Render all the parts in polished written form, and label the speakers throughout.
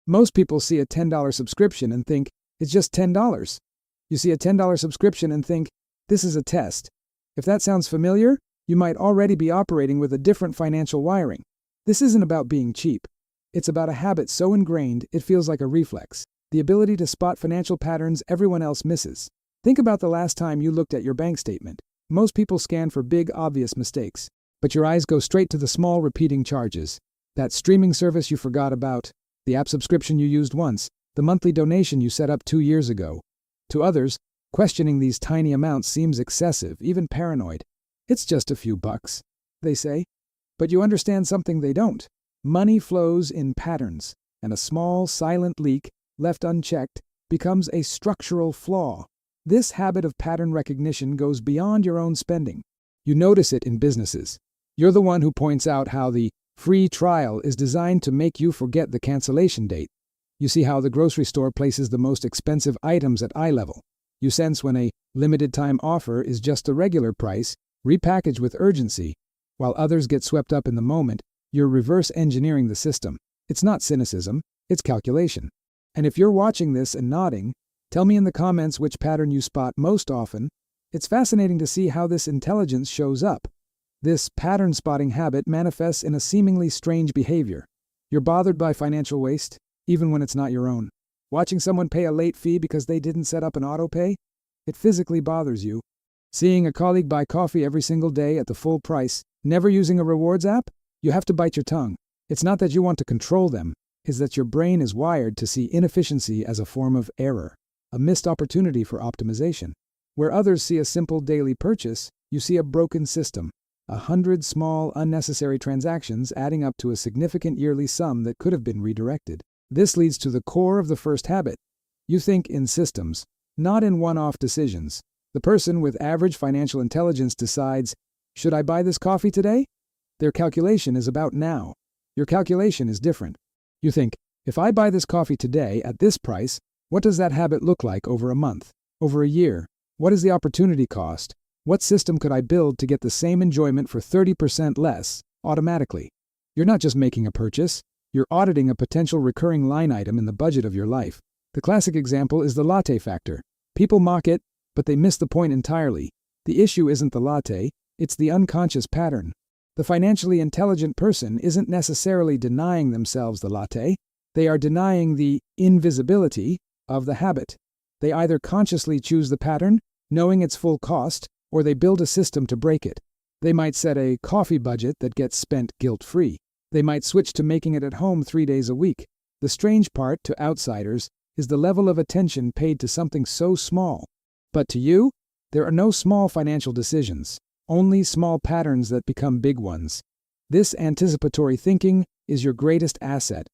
Speaker 1: Most people see a $10 subscription and think, it's just $10. You see a $10 subscription and think, this is a test. If that sounds familiar, you might already be operating with a different financial wiring. This isn't about being cheap. It's about a habit so ingrained it feels like a reflex, the ability to spot financial patterns everyone else misses. Think about the last time you looked at your bank statement. Most people scan for big, obvious mistakes, but your eyes go straight to the small, repeating charges. That streaming service you forgot about, the app subscription you used once, the monthly donation you set up 2 years ago. To others, questioning these tiny amounts seems excessive, even paranoid. It's just a few bucks, they say. But you understand something they don't. Money flows in patterns, and a small, silent leak, left unchecked, becomes a structural flaw. This habit of pattern recognition goes beyond your own spending. You notice it in businesses. You're the one who points out how the free trial is designed to make you forget the cancellation date. You see how the grocery store places the most expensive items at eye level. You sense when a limited-time offer is just the regular price, repackaged with urgency. While others get swept up in the moment, you're reverse engineering the system. It's not cynicism, it's calculation. And if you're watching this and nodding, tell me in the comments which pattern you spot most often. It's fascinating to see how this intelligence shows up. This pattern-spotting habit manifests in a seemingly strange behavior. You're bothered by financial waste, even when it's not your own. Watching someone pay a late fee because they didn't set up an autopay? It physically bothers you. Seeing a colleague buy coffee every single day at the full price, never using a rewards app? You have to bite your tongue. It's not that you want to control them, it's that your brain is wired to see inefficiency as a form of error, a missed opportunity for optimization. Where others see a simple daily purchase, you see a broken system, 100 small, unnecessary transactions adding up to a significant yearly sum that could have been redirected. This leads to the core of the first habit. You think in systems, not in one-off decisions. The person with average financial intelligence decides, should I buy this coffee today? Their calculation is about now. Your calculation is different. You think, if I buy this coffee today at this price, what does that habit look like over a month, over a year? What is the opportunity cost? What system could I build to get the same enjoyment for 30% less, automatically? You're not just making a purchase, you're auditing a potential recurring line item in the budget of your life. The classic example is the latte factor. People mock it, but they miss the point entirely. The issue isn't the latte, it's the unconscious pattern. The financially intelligent person isn't necessarily denying themselves the latte. They are denying the invisibility of the habit. They either consciously choose the pattern, knowing its full cost, or they build a system to break it. They might set a coffee budget that gets spent guilt-free. They might switch to making it at home 3 days a week. The strange part, to outsiders, is the level of attention paid to something so small. But to you, there are no small financial decisions, only small patterns that become big ones. This anticipatory thinking is your greatest asset.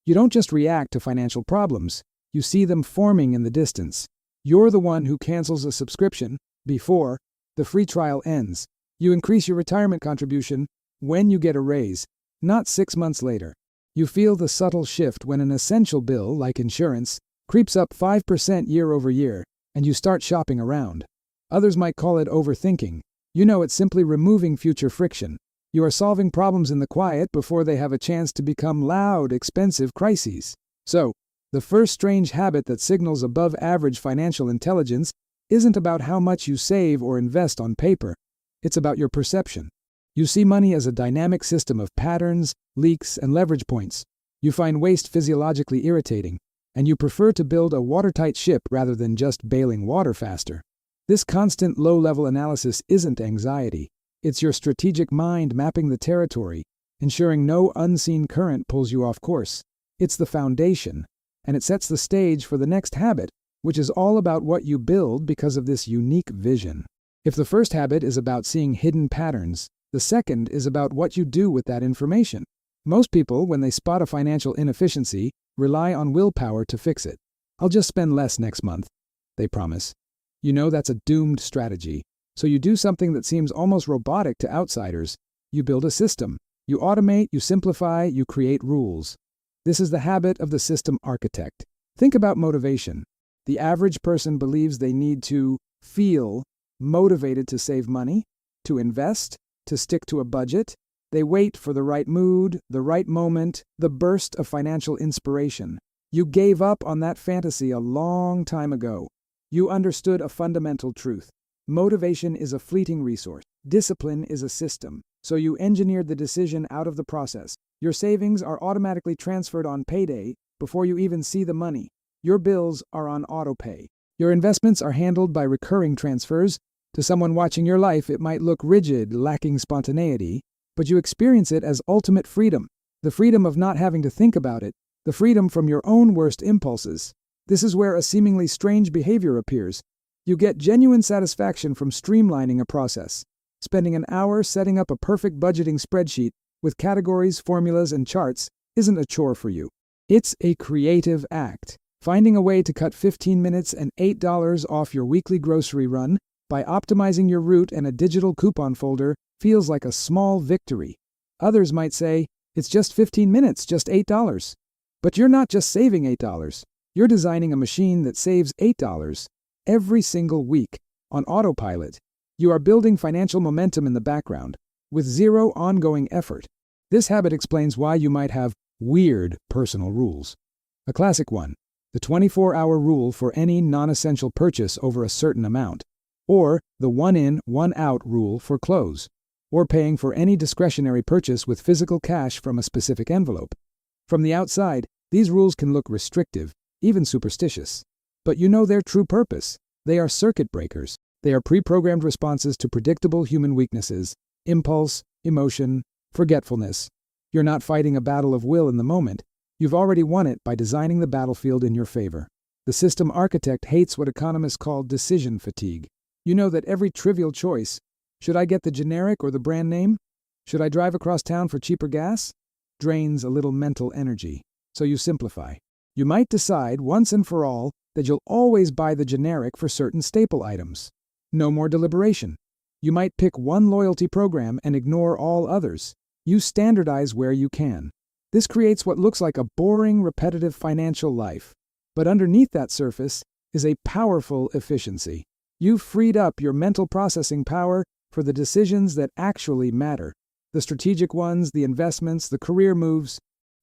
Speaker 1: You don't just react to financial problems, you see them forming in the distance. You're the one who cancels a subscription before the free trial ends. You increase your retirement contribution when you get a raise, not 6 months later. You feel the subtle shift when an essential bill, like insurance, creeps up 5% year over year, and you start shopping around. Others might call it overthinking. You know it's simply removing future friction. You are solving problems in the quiet before they have a chance to become loud, expensive crises. So, the first strange habit that signals above average financial intelligence isn't about how much you save or invest on paper. It's about your perception. You see money as a dynamic system of patterns, leaks, and leverage points. You find waste physiologically irritating, and you prefer to build a watertight ship rather than just bailing water faster. This constant low-level analysis isn't anxiety. It's your strategic mind mapping the territory, ensuring no unseen current pulls you off course. It's the foundation, and it sets the stage for the next habit, which is all about what you build because of this unique vision. If the first habit is about seeing hidden patterns, the second is about what you do with that information. Most people, when they spot a financial inefficiency, rely on willpower to fix it. I'll just spend less next month, they promise. You know that's a doomed strategy. So you do something that seems almost robotic to outsiders. You build a system. You automate, you simplify, you create rules. This is the habit of the system architect. Think about motivation. The average person believes they need to feel motivated to save money, to invest, to stick to a budget. They wait for the right mood, the right moment, the burst of financial inspiration. You gave up on that fantasy a long time ago. You understood a fundamental truth. Motivation is a fleeting resource. Discipline is a system. So you engineered the decision out of the process. Your savings are automatically transferred on payday before you even see the money. Your bills are on autopay. Your investments are handled by recurring transfers. To someone watching your life, it might look rigid, lacking spontaneity, but you experience it as ultimate freedom. The freedom of not having to think about it. The freedom from your own worst impulses. This is where a seemingly strange behavior appears. You get genuine satisfaction from streamlining a process. Spending an hour setting up a perfect budgeting spreadsheet with categories, formulas, and charts isn't a chore for you. It's a creative act. Finding a way to cut 15 minutes and $8 off your weekly grocery run by optimizing your route and a digital coupon folder feels like a small victory. Others might say, it's just 15 minutes, just $8. But you're not just saving $8. You're designing a machine that saves $8 every single week on autopilot. You are building financial momentum in the background with zero ongoing effort. This habit explains why you might have weird personal rules. A classic one, the 24-hour rule for any non-essential purchase over a certain amount, or the one-in, one-out rule for clothes, or paying for any discretionary purchase with physical cash from a specific envelope. From the outside, these rules can look restrictive, even superstitious. But you know their true purpose. They are circuit breakers. They are pre-programmed responses to predictable human weaknesses, impulse, emotion, forgetfulness. You're not fighting a battle of will in the moment. You've already won it by designing the battlefield in your favor. The system architect hates what economists call decision fatigue. You know that every trivial choice, should I get the generic or the brand name? Should I drive across town for cheaper gas? Drains a little mental energy. So you simplify. You might decide once and for all that you'll always buy the generic for certain staple items. No more deliberation. You might pick one loyalty program and ignore all others. You standardize where you can. This creates what looks like a boring, repetitive financial life. But underneath that surface is a powerful efficiency. You've freed up your mental processing power for the decisions that actually matter. The strategic ones, the investments, the career moves.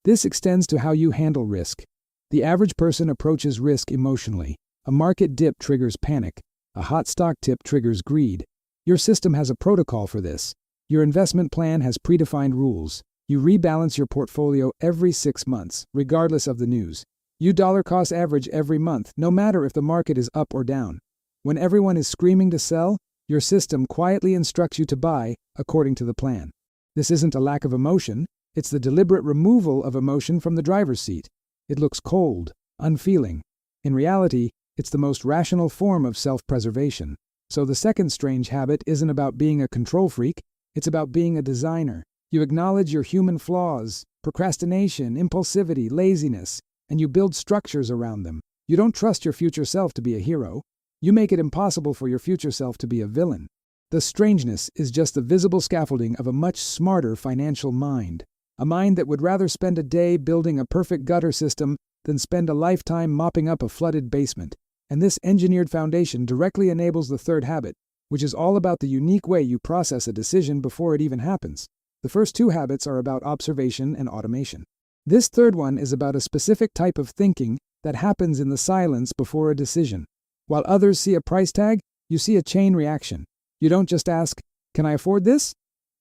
Speaker 1: This extends to how you handle risk. The average person approaches risk emotionally. A market dip triggers panic. A hot stock tip triggers greed. Your system has a protocol for this. Your investment plan has predefined rules. You rebalance your portfolio every 6 months, regardless of the news. You dollar-cost average every month, no matter if the market is up or down. When everyone is screaming to sell, your system quietly instructs you to buy according to the plan. This isn't a lack of emotion. It's the deliberate removal of emotion from the driver's seat. It looks cold, unfeeling. In reality, it's the most rational form of self-preservation. So the second strange habit isn't about being a control freak. It's about being a designer. You acknowledge your human flaws, procrastination, impulsivity, laziness, and you build structures around them. You don't trust your future self to be a hero. You make it impossible for your future self to be a villain. The strangeness is just the visible scaffolding of a much smarter financial mind. A mind that would rather spend a day building a perfect gutter system than spend a lifetime mopping up a flooded basement. And this engineered foundation directly enables the third habit, which is all about the unique way you process a decision before it even happens. The first two habits are about observation and automation. This third one is about a specific type of thinking that happens in the silence before a decision. While others see a price tag, you see a chain reaction. You don't just ask, can I afford this?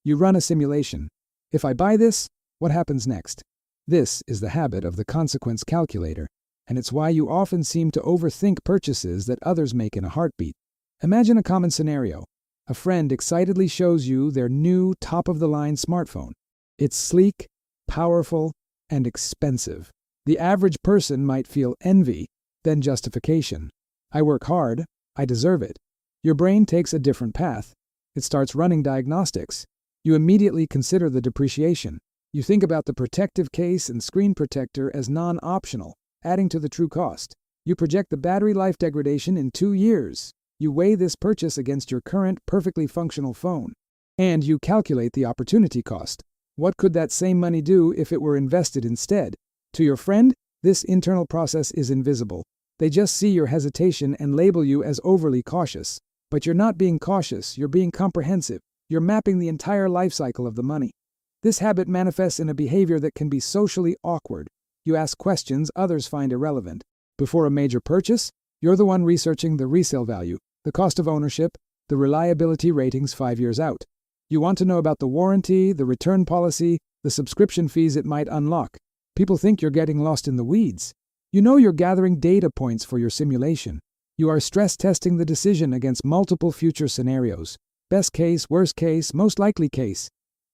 Speaker 1: You run a simulation. If I buy this, what happens next? This is the habit of the consequence calculator, and it's why you often seem to overthink purchases that others make in a heartbeat. Imagine a common scenario. A friend excitedly shows you their new top-of-the-line smartphone. It's sleek, powerful, and expensive. The average person might feel envy, then justification. I work hard, I deserve it. Your brain takes a different path. It starts running diagnostics. You immediately consider the depreciation. You think about the protective case and screen protector as non-optional, adding to the true cost. You project the battery life degradation in 2 years. You weigh this purchase against your current perfectly functional phone. And you calculate the opportunity cost. What could that same money do if it were invested instead? To your friend, this internal process is invisible. They just see your hesitation and label you as overly cautious. But you're not being cautious, you're being comprehensive. You're mapping the entire life cycle of the money. This habit manifests in a behavior that can be socially awkward. You ask questions others find irrelevant. Before a major purchase, you're the one researching the resale value, the cost of ownership, the reliability ratings 5 years out. You want to know about the warranty, the return policy, the subscription fees it might unlock. People think you're getting lost in the weeds. You know you're gathering data points for your simulation. You are stress testing the decision against multiple future scenarios. Best case, worst case, most likely case.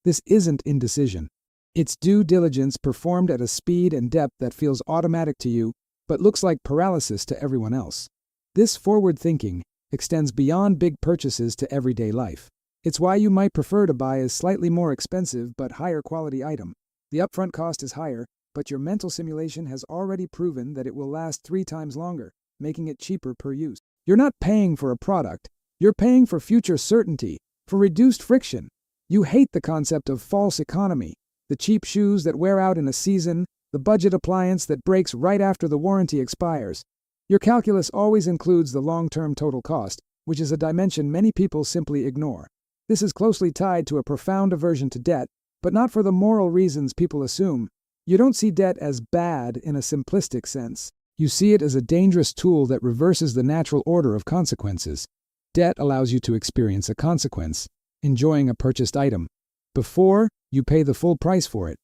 Speaker 1: This isn't indecision. It's due diligence performed at a speed and depth that feels automatic to you, but looks like paralysis to everyone else. This forward thinking extends beyond big purchases to everyday life. It's why you might prefer to buy a slightly more expensive but higher quality item. The upfront cost is higher, but your mental simulation has already proven that it will last 3 times longer, making it cheaper per use. You're not paying for a product, you're paying for future certainty, for reduced friction. You hate the concept of false economy, the cheap shoes that wear out in a season, the budget appliance that breaks right after the warranty expires. Your calculus always includes the long-term total cost, which is a dimension many people simply ignore. This is closely tied to a profound aversion to debt, but not for the moral reasons people assume. You don't see debt as bad in a simplistic sense. You see it as a dangerous tool that reverses the natural order of consequences. Debt allows you to experience a consequence, enjoying a purchased item, before you pay the full price for it.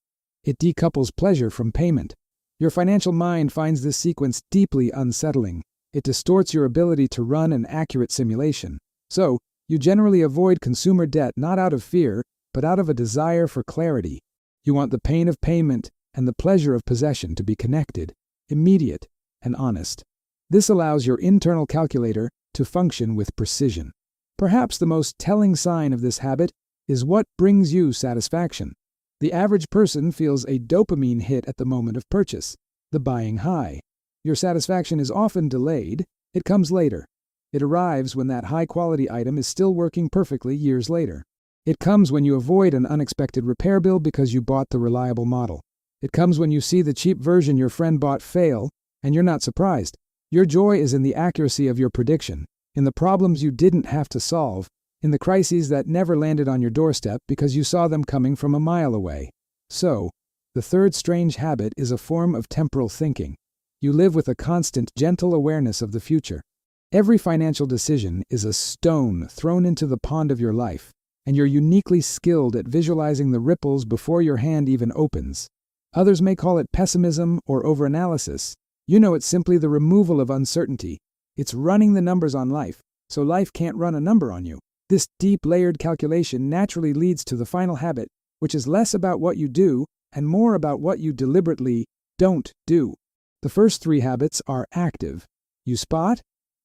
Speaker 1: It decouples pleasure from payment. Your financial mind finds this sequence deeply unsettling. It distorts your ability to run an accurate simulation. So, you generally avoid consumer debt not out of fear, but out of a desire for clarity. You want the pain of payment and the pleasure of possession to be connected, immediate, and honest. This allows your internal calculator to function with precision. Perhaps the most telling sign of this habit is what brings you satisfaction. The average person feels a dopamine hit at the moment of purchase, the buying high. Your satisfaction is often delayed, it comes later. It arrives when that high-quality item is still working perfectly years later. It comes when you avoid an unexpected repair bill because you bought the reliable model. It comes when you see the cheap version your friend bought fail, and you're not surprised. Your joy is in the accuracy of your prediction, in the problems you didn't have to solve, in the crises that never landed on your doorstep because you saw them coming from a mile away. So, the third strange habit is a form of temporal thinking. You live with a constant, gentle awareness of the future. Every financial decision is a stone thrown into the pond of your life, and you're uniquely skilled at visualizing the ripples before your hand even opens. Others may call it pessimism or overanalysis. You know it's simply the removal of uncertainty. It's running the numbers on life, so life can't run a number on you. This deep layered calculation naturally leads to the final habit, which is less about what you do and more about what you deliberately don't do. The first 3 habits are active. You spot,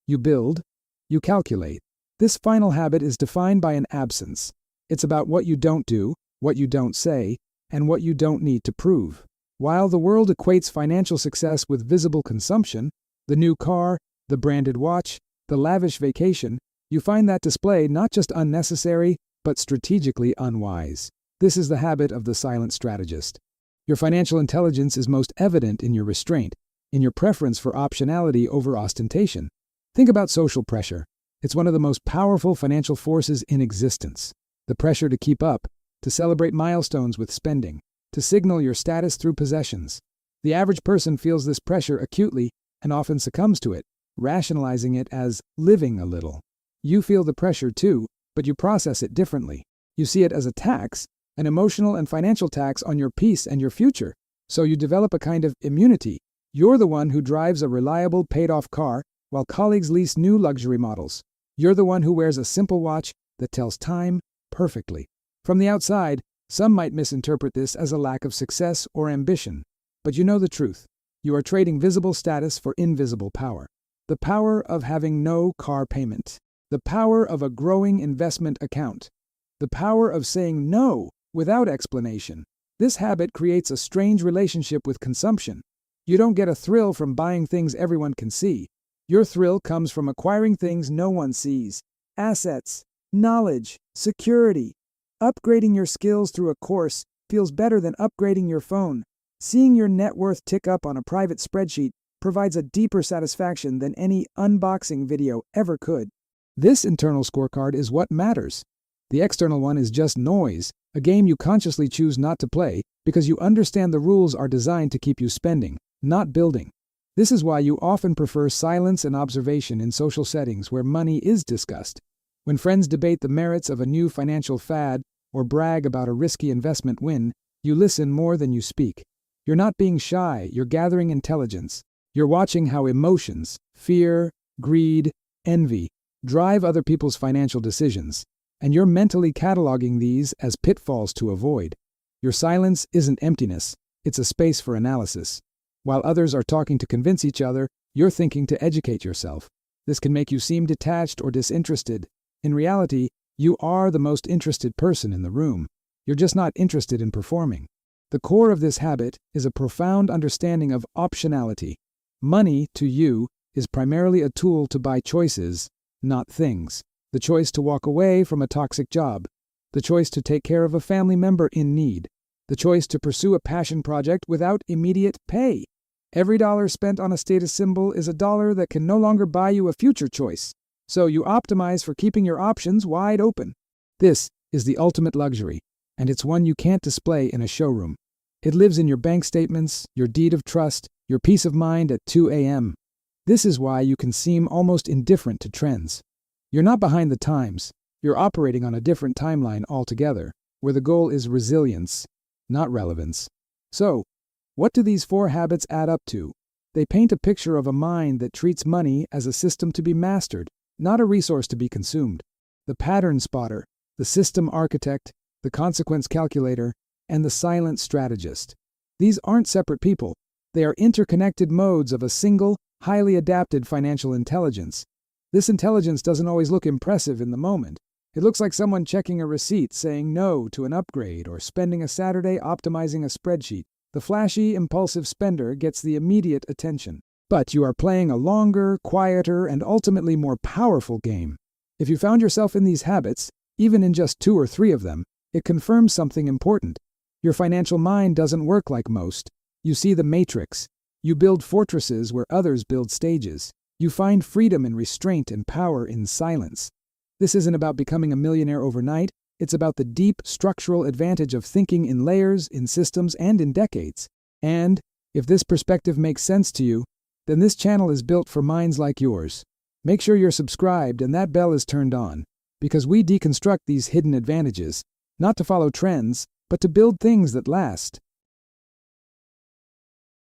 Speaker 1: you build, you calculate. This final habit is defined by an absence. It's about what you don't do, what you don't say, and what you don't need to prove. While the world equates financial success with visible consumption, the new car, the branded watch, the lavish vacation, you find that display not just unnecessary, but strategically unwise. This is the habit of the silent strategist. Your financial intelligence is most evident in your restraint, in your preference for optionality over ostentation. Think about social pressure. It's one of the most powerful financial forces in existence. The pressure to keep up, to celebrate milestones with spending, to signal your status through possessions. The average person feels this pressure acutely and often succumbs to it, rationalizing it as living a little. You feel the pressure too, but you process it differently. You see it as a tax, an emotional and financial tax on your peace and your future. So you develop a kind of immunity. You're the one who drives a reliable, paid-off car, while colleagues lease new luxury models. You're the one who wears a simple watch that tells time perfectly. From the outside, some might misinterpret this as a lack of success or ambition. But you know the truth. You are trading visible status for invisible power. The power of having no car payment. The power of a growing investment account. The power of saying no without explanation. This habit creates a strange relationship with consumption. You don't get a thrill from buying things everyone can see. Your thrill comes from acquiring things no one sees. Assets, knowledge, security. Upgrading your skills through a course feels better than upgrading your phone. Seeing your net worth tick up on a private spreadsheet provides a deeper satisfaction than any unboxing video ever could. This internal scorecard is what matters. The external one is just noise, a game you consciously choose not to play because you understand the rules are designed to keep you spending, not building. This is why you often prefer silence and observation in social settings where money is discussed. When friends debate the merits of a new financial fad or brag about a risky investment win, you listen more than you speak. You're not being shy, you're gathering intelligence. You're watching how emotions, fear, greed, envy, drive other people's financial decisions, and you're mentally cataloging these as pitfalls to avoid. Your silence isn't emptiness, it's a space for analysis. While others are talking to convince each other, you're thinking to educate yourself. This can make you seem detached or disinterested. In reality, you are the most interested person in the room. You're just not interested in performing. The core of this habit is a profound understanding of optionality. Money, to you, is primarily a tool to buy choices, not things. The choice to walk away from a toxic job. The choice to take care of a family member in need. The choice to pursue a passion project without immediate pay. Every dollar spent on a status symbol is a dollar that can no longer buy you a future choice. So you optimize for keeping your options wide open. This is the ultimate luxury, and it's one you can't display in a showroom. It lives in your bank statements, your deed of trust, your peace of mind at 2 a.m. This is why you can seem almost indifferent to trends. You're not behind the times. You're operating on a different timeline altogether, where the goal is resilience, not relevance. So, what do these 4 habits add up to? They paint a picture of a mind that treats money as a system to be mastered, not a resource to be consumed. The pattern spotter, the system architect, the consequence calculator, and the silent strategist. These aren't separate people. They are interconnected modes of a single, highly adapted financial intelligence. This intelligence doesn't always look impressive in the moment. It looks like someone checking a receipt, saying no to an upgrade, or spending a Saturday optimizing a spreadsheet. The flashy, impulsive spender gets the immediate attention. But you are playing a longer, quieter, and ultimately more powerful game. If you found yourself in these habits, even in just 2 or 3 of them, it confirms something important. Your financial mind doesn't work like most. You see the matrix. You build fortresses where others build stages. You find freedom in restraint and power in silence. This isn't about becoming a millionaire overnight. It's about the deep structural advantage of thinking in layers, in systems, and in decades. And, if this perspective makes sense to you, then this channel is built for minds like yours. Make sure you're subscribed and that bell is turned on, because we deconstruct these hidden advantages, not to follow trends, but to build things that last.